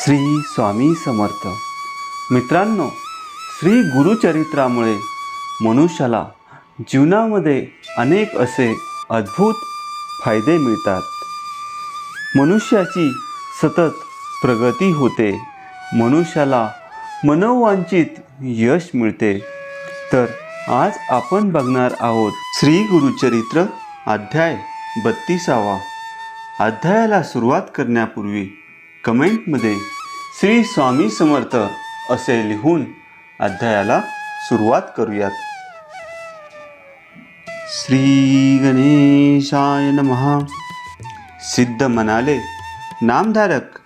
श्री स्वामी समर्थ. मित्रांनो, श्री गुरुचरित्रामुळे मनुष्याला जीवनामध्ये अनेक असे अद्भुत फायदे मिळतात. मनुष्याची सतत प्रगती होते, मनुष्याला मनोवांछित यश मिळते. तर आज आपण बघणार आहोत श्री गुरुचरित्र अध्याय 32. अध्यायाला सुरुवात करण्यापूर्वी कमेंटमध्ये श्री स्वामी समर्थ असे लिहून अध्यायाला सुरुवात करूयात. श्री गणेशाय नमः. सिद्ध म्हणाले, नामधारक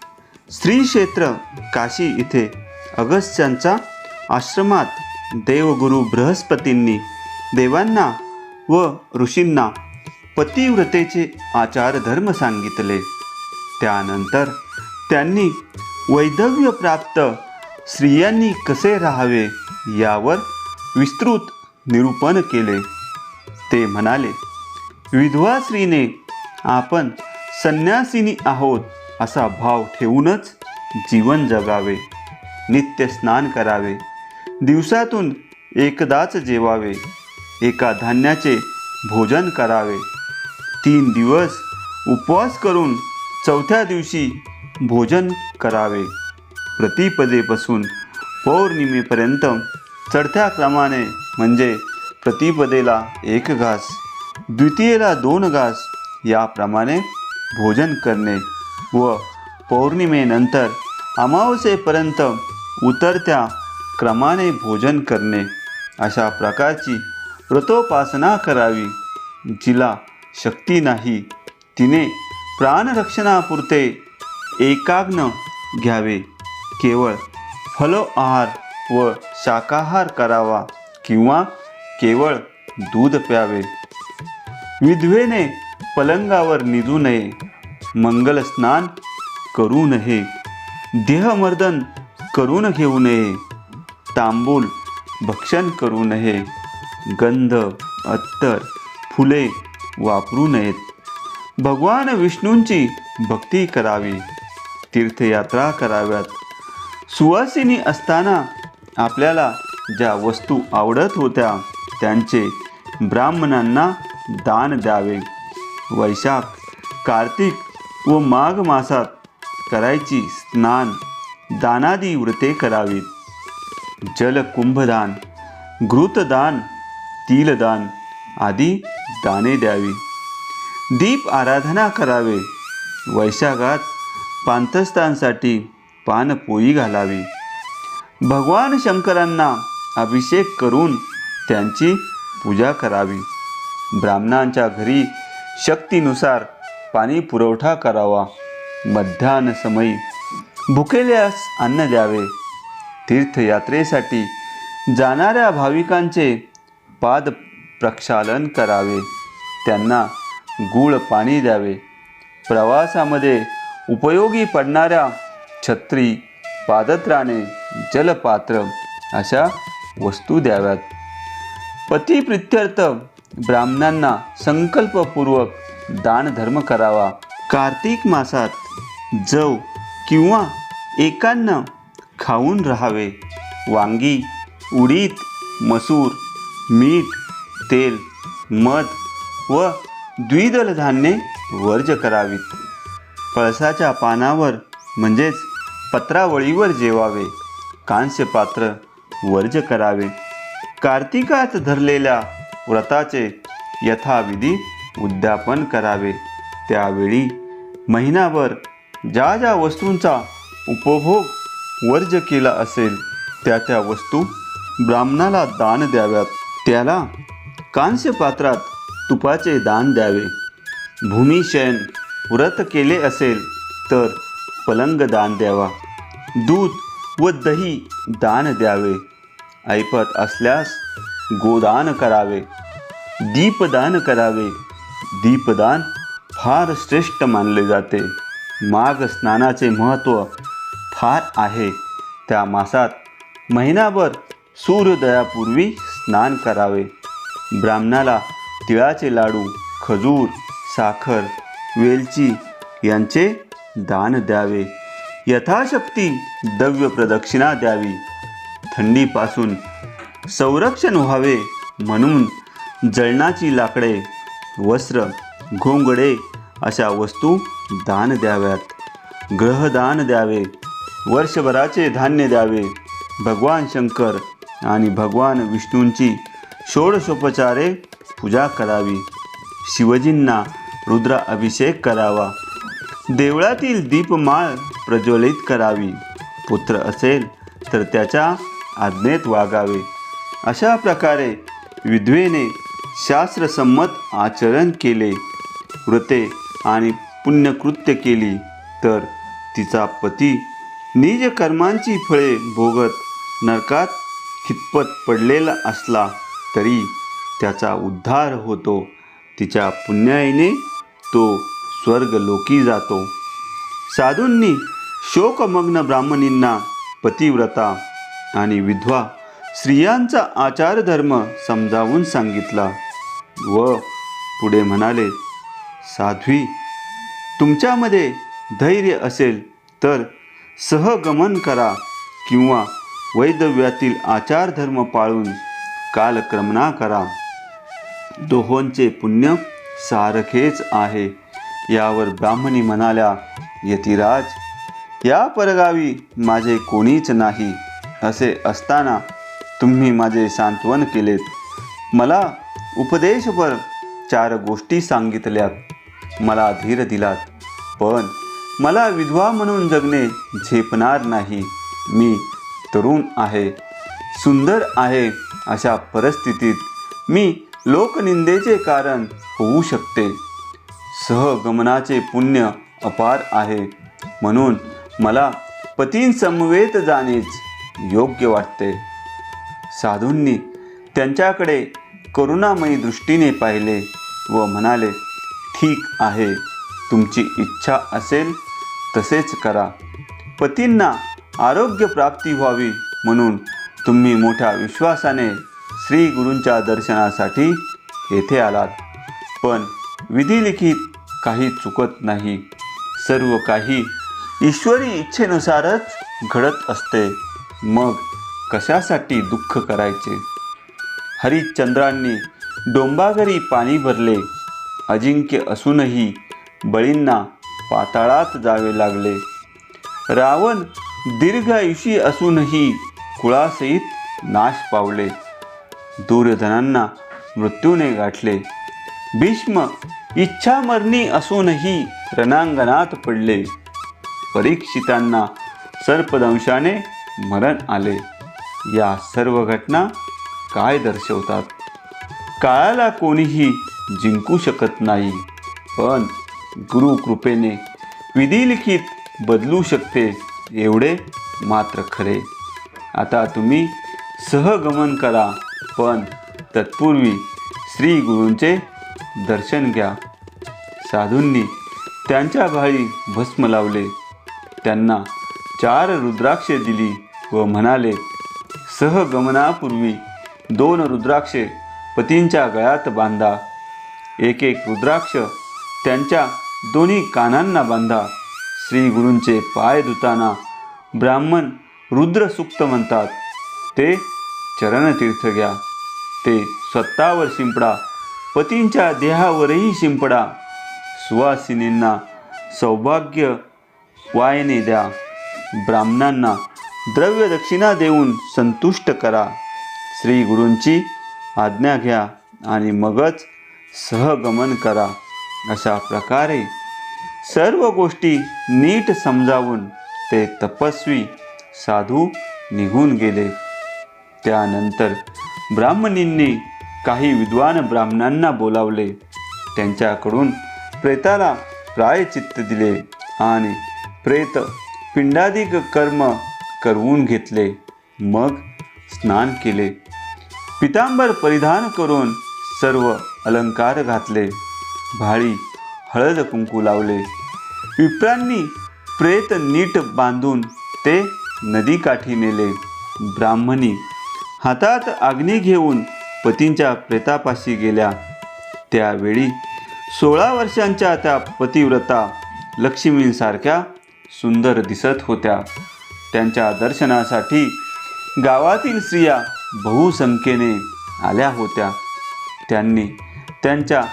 श्री क्षेत्र काशी इथे अगस्त्यांच्या आश्रमात देवगुरु बृहस्पतींनी देवांना व ऋषींना पतिव्रतेचे आचार धर्म सांगितले. त्यानंतर त्यांनी वैधव्य प्राप्त स्त्रियांनी कसे राहावे यावर विस्तृत निरूपण केले. ते म्हणाले, विधवा स्त्रीने आपण संन्यासिनी आहोत असा भाव ठेवूनच जीवन जगावे. नित्य स्नान करावे, दिवसातून एकदाच जेवावे, एका धान्याचे भोजन करावे, 3 दिवस उपवास करून 4थ्या दिवशी भोजन करावे. प्रतिपदेपासून पौर्णिमेपर्यंत चढत्या क्रमाने म्हणजे प्रतिपदेला 1 घास, द्वितीयेला 2 घास याप्रमाणे भोजन करणे व पौर्णिमेनंतर अमावस्येपर्यंत उतरत्या क्रमाने भोजन करणे अशा प्रकारची व्रतोपासना करावी. जिला शक्ती नाही तिने प्राणरक्षणापुरते एकाग्न घ्यावे. केवळ फलो आहार व शाकाहार करावा किंवा केवळ दूध प्यावे. विधवेने पलंगावर निजू नये, मंगल स्नान करू नये, देहमर्दन करून घेऊ नये, तांबूल भक्षण करू नये, गंध अत्तर फुले वापरू नयेत. भगवान विष्णूंची भक्ती करावी, तीर्थयात्रा कराव्यात. सुवासिनी असताना आपल्याला ज्या वस्तू आवडत होत्या त्यांचे ब्राह्मणांना दान द्यावे. वैशाख, कार्तिक व माघ मासात करायची स्नान दानादी व्रते करावीत. जलकुंभदान, घृतदान, तिलदान आदी दाने द्यावी. दीप आराधना करावे. वैशाखात पांथस्थांसाठी पानपोई घालावी. भगवान शंकरांना अभिषेक करून त्यांची पूजा करावी. ब्राह्मणांच्या घरी शक्तीनुसार पाणी पुरवठा करावा. मध्यान्ह समयी भुकेल्यास अन्न द्यावे. तीर्थयात्रेसाठी जाणाऱ्या भाविकांचे पाद प्रक्षालन करावे. त्यांना गूळ पाणी द्यावे. प्रवासामध्ये उपयोगी पडणाऱ्या छत्री, पादत्राणे, जलपात्र अशा वस्तू द्याव्यात. पतिप्रीत्यर्थ ब्राह्मणांना संकल्पपूर्वक दानधर्म करावा. कार्तिक मासात जव किंवा एकान्न खाऊन राहावे. वांगी, उडीद, मसूर, मीठ, तेल, मध व द्विदल धान्ये वर्ज करावीत. पळसाच्या पानावर म्हणजेच पत्रावळीवर जेवावे. कांस्य पात्र वर्ज करावे. कार्तिकात धरलेल्या व्रताचे यथाविधी उद्यापन करावे. त्यावेळी महिनाभर ज्या ज्या वस्तूंचा उपभोग वर्ज केला असेल त्या त्या वस्तू ब्राह्मणाला दान द्याव्यात. त्याला कांस्य पात्रात तुपाचे दान द्यावे. भूमिशयन व्रत केले असेल तर पलंग दान द्यावा. दूध व दही दान द्यावे. ऐपत असल्यास गोदान करावे. दीपदान करावे. दीपदान फार श्रेष्ठ मानले जाते. माघ स्नानाचे महत्त्व फार आहे. त्या मासात महिनाभर सूर्योदयापूर्वी स्नान करावे. ब्राह्मणाला तिळाचे लाडू, खजूर, साखर, वेलची यांचे दान द्यावे. यथाशक्ती द्रव्य प्रदक्षिणा द्यावी. थंडीपासून संरक्षण व्हावे म्हणून जळणाची लाकडे, वस्त्र, घोंगडे अशा वस्तू दान द्याव्यात. ग्रहदान द्यावे. वर्षभराचे धान्य द्यावे. भगवान शंकर आणि भगवान विष्णूंची षोडशोपचारे पूजा करावी. शिवजींना रुद्र अभिषेक करावा. देवळातील दीपमाळ प्रज्वलित करावी. पुत्र असेल तर त्याच्या आज्ञेत वागावे. अशा प्रकारे विधवेने शास्त्रसंमत आचरण केले, व्रते आणि पुण्यकृत्य केली तर तिचा पती निज कर्मांची फळे भोगत नरकात खितपत पडलेला असला तरी त्याचा उद्धार होतो. तिच्या पुण्याईने तो स्वर्गलोकी जातो. साधूंनी शोकमग्न ब्राह्मणींना पतिव्रता आणि विधवा स्त्रियांचा आचारधर्म समजावून सांगितला व पुढे म्हणाले, साध्वी, तुमच्यामध्ये धैर्य असेल तर सहगमन करा किंवा वैदव्यातील आचारधर्म पाळून कालक्रमणा करा. दोहोंचे पुण्य सारखेच आहे. यावर ब्राह्मणी म्हणाल्या, यतिराज, या परगावी माझे कोणीच नाही. असे असताना तुम्ही माझे सांत्वन केलेत. मला उपदेशपर 4 गोष्टी सांगितल्यात. मला धीर दिलात. पण मला विधवा म्हणून जगणे झेपणार नाही. मी तरुण आहे, सुंदर आहे. अशा परिस्थितीत मी लोकनिंदेचे कारण होऊ शकते. सहगमनाचे पुण्य अपार आहे म्हणून मला पतींसमवेत जाणेच योग्य वाटते. साधूंनी त्यांच्याकडे करुणामयी दृष्टीने पाहिले व म्हणाले, ठीक आहे, तुमची इच्छा असेल तसेच करा. पतींना आरोग्य प्राप्ती व्हावी म्हणून तुम्ही मोठ्या विश्वासाने श्री गुरूंच्या दर्शनासाठी येथे आलात. पण विधिलिखित काही चुकत नाही. सर्व काही ईश्वरी इच्छेनुसारच घडत असते. मग कशासाठी दुःख करायचे? हरिश्चंद्रांनी डोंबाघरी पाणी भरले. अजिंक्य असूनही बळींना पाताळात जावे लागले. रावण दीर्घायुषी असूनही कुळासहित नाश पावले. दुर्योधनांना मृत्यूने गाठले. भीष्म इच्छामरणी असूनही रणांगणात पडले. परीक्षितांना सर्पदंशाने मरण आले. या सर्व घटना काय दर्शवतात? काळाला कोणीही जिंकू शकत नाही, पण गुरुकृपेने विधिलिखित बदलू शकते एवढे मात्र खरे. आता तुम्ही सहगमन करा, पण तत्पूर्वी श्री गुरूंचे दर्शन घ्या. साधूंनी त्यांच्या भाळी भस्म लावले. त्यांना 4 रुद्राक्षे दिली व म्हणाले, सहगमनापूर्वी 2 रुद्राक्षे पतींच्या गळ्यात बांधा. एक रुद्राक्ष त्यांच्या दोन्ही कानांना बांधा. श्री गुरूंचे पाय धुताना ब्राह्मण रुद्रसूक्त म्हणतात, ते चरणतीर्थ घ्या. ते स्वतःवर शिंपडा, पतींच्या देहावरही शिंपडा. सुवासिनींना सौभाग्य वायने द्या. ब्राह्मणांना द्रव्य दक्षिणा देऊन संतुष्ट करा. श्री गुरूंची आज्ञा घ्या आणि मगच सहगमन करा. अशा प्रकारे सर्व गोष्टी नीट समजावून ते तपस्वी साधू निघून गेले. त्यानंतर ब्राह्मणींनी काही विद्वान ब्राह्मणांना बोलावले. त्यांच्याकडून प्रेताला प्रायचित्त दिले आणि प्रेत पिंडादिक कर्म करवून घेतले. मग स्नान केले. पितांबर परिधान करून सर्व अलंकार घातले. भाळी हळद कुंकू लावले. विप्रांनी प्रेत नीट बांधून ते नदीकाठी नेले. ब्राह्मणी हातात अग्नी घेऊन पतींच्या प्रेतापाशी गेल्या. त्यावेळी 16 वर्षांच्या त्या पतिव्रता लक्ष्मींसारख्या सुंदर दिसत होत्या. त्यांच्या दर्शनासाठी गावातील स्त्रिया बहुसंख्येने आल्या होत्या. त्यांनी त्यांच्या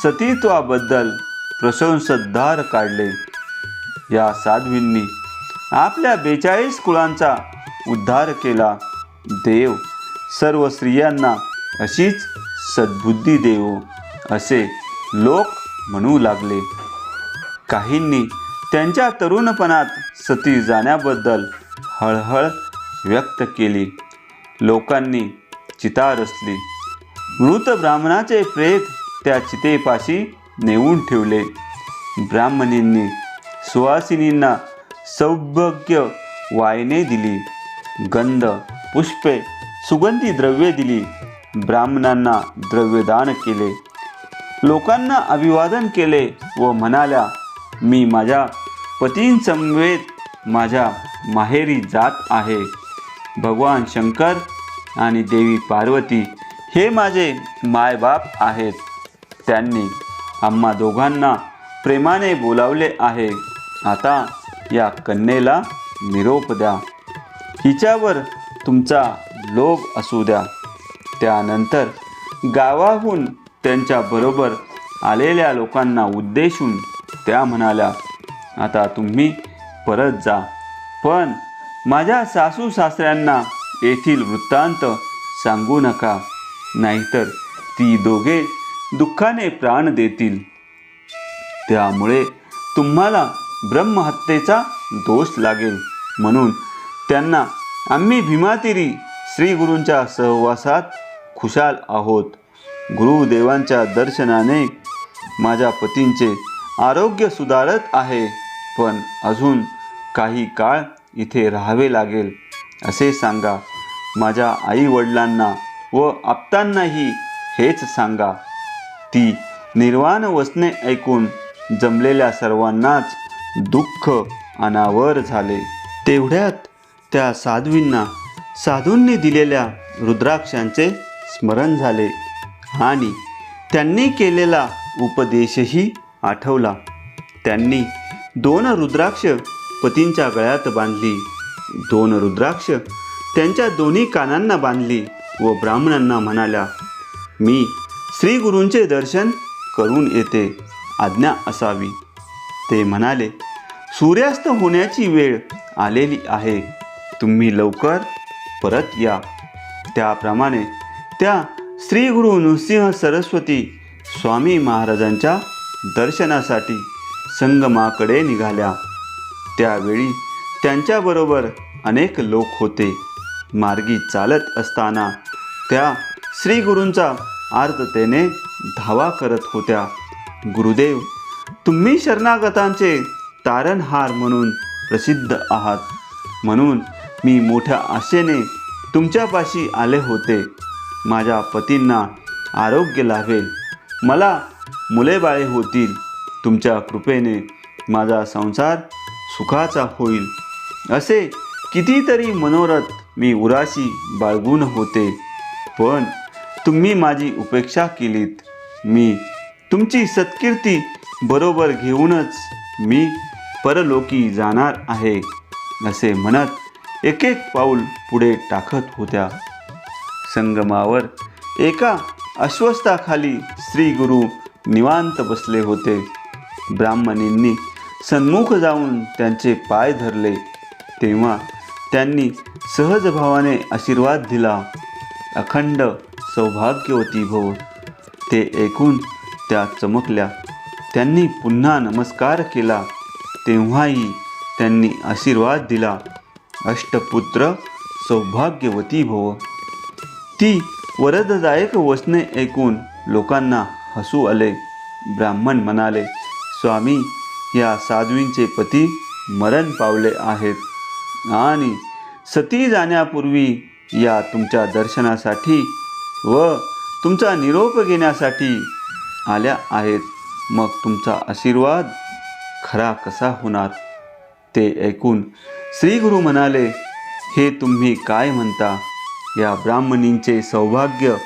सतीत्वाबद्दल प्रशंसोद्गार काढले. या साध्वींनी आपल्या 42 कुळांचा उद्धार केला. देव सर्व स्त्रियांना अशीच सद्बुद्धी देवो असे लोक म्हणू लागले. काहींनी त्यांच्या तरुणपणात सती जाण्याबद्दल हळहळ व्यक्त केली. लोकांनी चिता रचली. मृत ब्राह्मणाचे प्रेत त्या चितेपाशी नेऊन ठेवले. ब्राह्मणींनी सुवासिनींना सौभाग्य वायने दिली. गंध, पुष्पे, सुगंधी द्रव्ये दिली. ब्राह्मणांना द्रव्यदान केले. लोकांना अभिवादन केले व म्हणाल्या, मी माझ्या पतींसमवेत माझ्या माहेरी जात आहे. भगवान शंकर आणि देवी पार्वती हे माझे मायबाप आहेत. त्यांनी आम्हा दोघांना प्रेमाने बोलावले आहे. आता या कन्येला निरोप द्या. हिच्यावर तुमचा लोभ असू द्या. त्यानंतर गावाहून त्यांच्याबरोबर आलेल्या लोकांना उद्देशून त्या म्हणाल्या, आता तुम्ही परत जा. पण माझ्या सासू सासऱ्यांना येथील वृत्तांत सांगू नका, नाहीतर ती दोघे दुःखाने प्राण देतील. त्यामुळे तुम्हाला ब्रह्महत्येचा दोष लागेल. म्हणून त्यांना आम्ही भीमातिरी श्रीगुरूंच्या सहवासात खुशाल आहोत. गुरुदेवांच्या दर्शनाने माझ्या पतींचे आरोग्य सुधारत आहे. पण अजून काही काळ इथे राहावे लागेल असे सांगा. माझ्या आईवडिलांना व आप्तांनाही हेच सांगा. ती निर्वाण वचने ऐकून जमलेल्या सर्वांनाच दुःख अनावर झाले. तेवढ्यात त्या साध्वींना साधूंनी दिलेल्या रुद्राक्षांचे स्मरण झाले आणि त्यांनी केलेला उपदेशही आठवला. त्यांनी 2 रुद्राक्ष पतींच्या गळ्यात बांधली. 2 रुद्राक्ष त्यांच्या दोन्ही कानांना बांधली व ब्राह्मणांना म्हणाल्या, मी श्री गुरूंचे दर्शन करून येते, आज्ञा असावी. ते म्हणाले, सूर्यास्त होण्याची वेळ आलेली आहे, तुम्ही लवकर परत या. त्याप्रमाणे त्या श्री गुरु नृसिंह सरस्वती स्वामी महाराजांच्या दर्शनासाठी संगमाकडे निघाल्या. त्यावेळी त्यांच्याबरोबर अनेक लोक होते. मार्गी चालत असताना त्या श्री गुरूंचा आर्ततेने धावा करत होत्या. गुरुदेव, तुम्ही शरणागतांचे तारणहार म्हणून प्रसिद्ध आहात, म्हणून मी मोठ्या आशेने तुमच्यापाशी आले होते. माझ्या पतींना आरोग्य लाभेल, मला मुलेबाळे होतील. तुमच्या कृपेने माझा संसार सुखाचा होईल, असे कितीतरी मनोरथ मी उराशी बाळगून होते. पण तुम्ही माझी उपेक्षा केलीत. मी तुमची सत्कीर्ती बरोबर घेऊनच मी परलोकी जाणार आहे, असे म्हणत एक एक पाऊल पुढे टाकत होत्या. संगमावर एका अश्वत्थाखाली श्री गुरु निवांत बसले होते. ब्राह्मणींनी सन्मुख जाऊन त्यांचे पाय धरले. तेव्हा त्यांनी सहज भावाने आशीर्वाद दिला, अखंड सौभाग्यवती भव. ते ऐकून त्या चमकल्या. त्यांनी पुन्हा नमस्कार केला. तेव्हाही त्यांनी आशीर्वाद दिला, अष्टपुत्र सौभाग्यवती भव. ती वरददायक वचने ऐकून लोकांना हसू आले. ब्राह्मण म्हणाले, स्वामी, या साध्वींचे पती मरण पावले आहेत आणि सती जाण्यापूर्वी या तुमच्या दर्शनासाठी व तुमचा निरोप घेण्यासाठी आल्या आहेत. मग तुमचा आशीर्वाद खरा कसा होणार? ते ऐकून श्री गुरु म्हणाले, हे तुम्ही काय म्हणता? या ब्राह्मणींचे सौभाग्य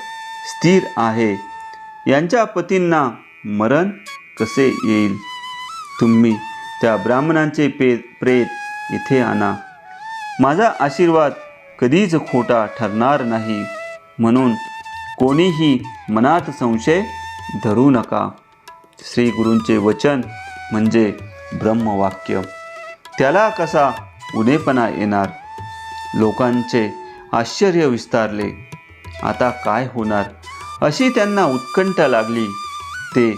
स्थिर आहे, यांच्या पतींना मरण कसे येईल? तुम्ही त्या ब्राह्मणांचे प्रेत इथे आणा. माझा आशीर्वाद कधीच खोटा ठरणार नाही, म्हणून कोणीही मनात संशय धरू नका. श्री गुरूंचे वचन म्हणजे ब्रह्मवाक्य. त्याला कसा उदेपणा येणार? लोकांचे आश्चर्य विस्तारले. आता काय होणार अशी त्यांना उत्कंठा लागली. ते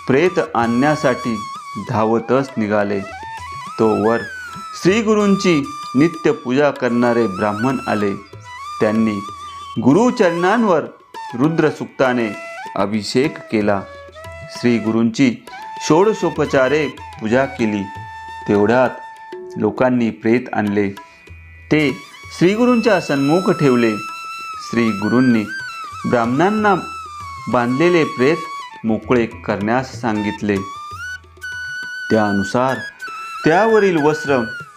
प्रेत आणण्यासाठी धावतच निघाले. तोवर श्री गुरूंची नित्य पूजा करणारे ब्राह्मण आले. त्यांनी गुरुचरणांवर रुद्रसूक्ताने अभिषेक केला. श्री गुरूंची षोडशोपचारे पूजा केली. तेवढ्यात लोकांनी प्रेत आणले. ते श्रीगुरूंच्या सन्मुख ठेवले. श्री गुरूंनी ब्राह्मणांना बांधलेले प्रेत मोकळे करण्यास सांगितले. त्यानुसार त्यावरील वस्त्र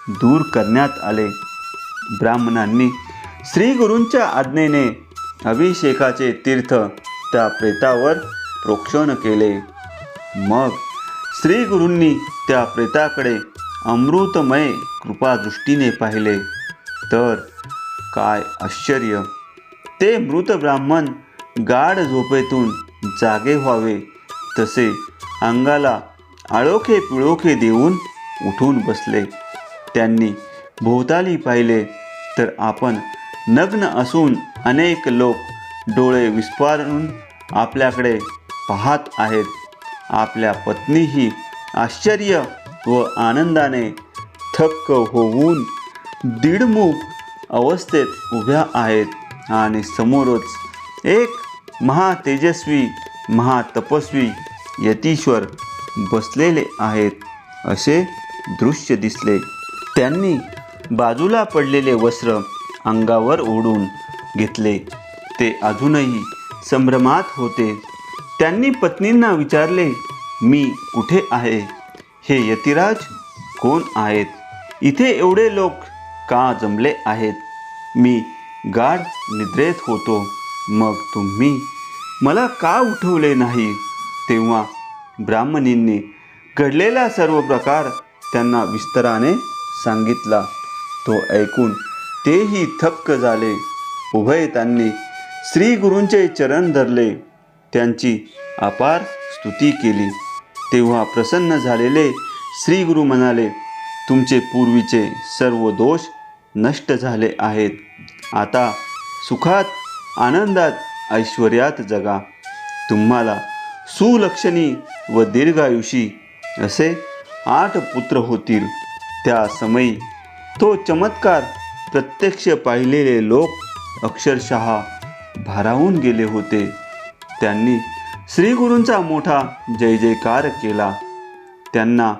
दूर करण्यात आले. ब्राह्मणांनी श्री गुरूंच्या आज्ञेने अभिषेकाचे तीर्थ त्या प्रेतावर प्रोक्षण केले. मग श्री गुरूंनी त्या प्रेताकडे अमृतमय कृपादृष्टीने पाहिले. तर काय आश्चर्य! ते मृत ब्राह्मण गाढ झोपेतून जागे व्हावे तसे अंगाला आळोखे पिळोखे देऊन उठून बसले. त्यांनी भोवताली पाहिले तर आपण नग्न असून अनेक लोक डोळे विस्फारून आपल्याकडे पाहत आहेत. आपल्या पत्नीही आश्चर्य व आनंदाने थक्क होऊन दीडमुख अवस्थेत उभ्या आहेत आणि समोरच एक महातेजस्वी महातपस्वी यतीश्वर बसलेले आहेत असे दृश्य दिसले. त्यांनी बाजूला पडलेले वस्त्र अंगावर ओढून घेतले. ते अजूनही संभ्रमात होते. त्यांनी पत्नींना विचारले, मी कुठे आहे? हे यतिराज कोण आहेत? इथे एवढे लोक का जमले आहेत? मी गाढ निद्रेत होतो, मग तुम्ही मला का उठवले नाही? तेव्हा ब्राह्मणींनी घडलेला सर्व प्रकार त्यांना विस्ताराने सांगितला. तो ऐकून तेही थक्क झाले. उभयतांनी श्री गुरूंचे चरण धरले. त्यांची अपार स्तुती केली. तेव्हा प्रसन्न झालेले श्री गुरु म्हणाले, तुमचे पूर्वीचे सर्व दोष नष्ट झाले आहेत. आता सुखात आनंदात ऐश्वर्यात जगा. तुम्हाला सुलक्षणी व दीर्घायुषी असे 8 पुत्र होतील. त्या समयी तो चमत्कार प्रत्यक्ष पाहिलेले लोक अक्षरशः भारावून गेले होते. त्यांनी श्री गुरूंचा मोठा जय जयकार केला. त्यांना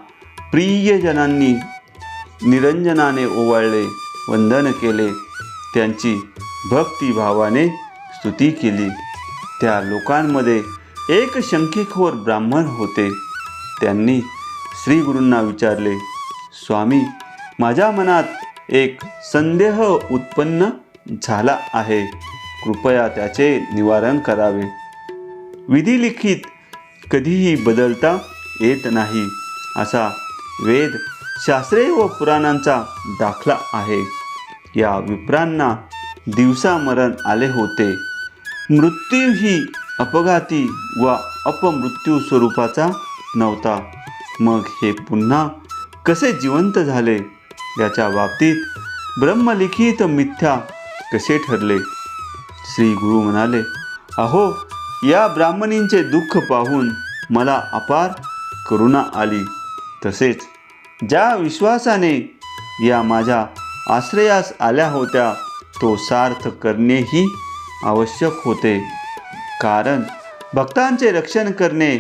प्रियजनांनी निरंजनाने ओवाळले, वंदन केले. त्यांची भक्तिभावाने स्तुती केली. त्या लोकांमध्ये एक शंखेखोर ब्राह्मण होते. त्यांनी श्री गुरूंना विचारले, स्वामी, माझ्या मनात एक संदेह उत्पन्न झाला आहे. कृपया त्याचे निवारण करावे. विधिलिखित कधीही बदलता येत नाही असा वेद शास्त्रे व पुराणांचा दाखला आहे. या विप्रांना दिवसा मरण आले होते. मृत्यूही अपघाती व अपमृत्यू स्वरूपाचा नव्हता. मग हे पुन्हा कसे जिवंत झाले? याच्या बाबतीत ब्रह्मलिखित मिथ्या कसे ठरले? श्री गुरु म्हणाले, अहो, या ब्राह्मणींचे दुःख पाहून मला अपार करुणा आली. तसेच ज्या विश्वासाने या माझ्या आश्रयास आल्या होत्या तो सार्थ करणेही आवश्यक होते. कारण भक्तांचे रक्षण करणे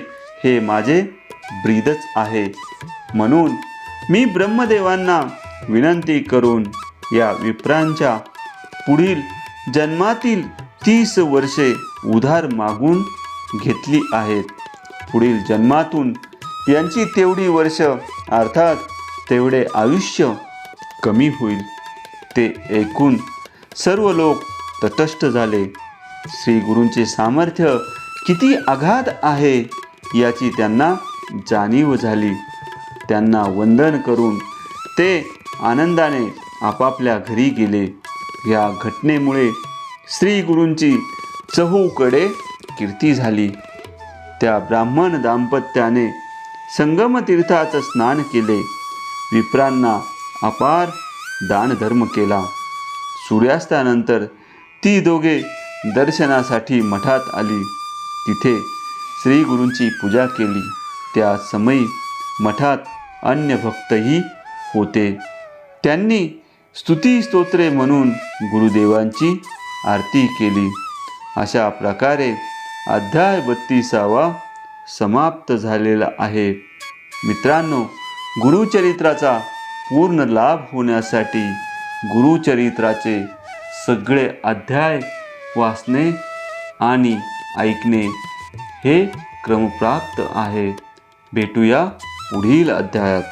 हे माझे ब्रीदच आहे. म्हणून मी ब्रह्मदेवांना विनंती करून या विप्रांच्या पुढील जन्मातील 30 वर्षे उधार मागून घेतली आहेत. पुढील जन्मातून यांची तेवढी वर्ष अर्थात तेवढे आयुष्य कमी होईल. ते ऐकून सर्व लोक तटस्थ झाले. श्री गुरूंचे सामर्थ्य किती अगाध आहे याची त्यांना जाणीव झाली. त्यांना वंदन करून ते आनंदाने आपापल्या घरी गेले. या घटनेमुळे श्री गुरूंची चहूकडे कीर्ती झाली. त्या ब्राह्मण दाम्पत्याने संगमतीर्थाचं स्नान केले. विप्रांना अपार दानधर्म केला. सूर्यास्तानंतर ती दोघे दर्शनासाठी मठात आली. तिथे श्री गुरूंची पूजा केली. त्या समयी मठात अन्य भक्तही होते. त्यांनी स्तुती स्तोत्रे म्हणून गुरुदेवांची आरती केली. अशा प्रकारे अध्याय 32 समाप्त झालेला आहे. मित्रांनो, गुरुचरित्राचा पूर्ण लाभ होण्यासाठी गुरुचरित्राचे सगळे अध्याय वाचणे आणि ऐकणे हे क्रमप्राप्त आहे. भेटूया पुढील अध्यायात.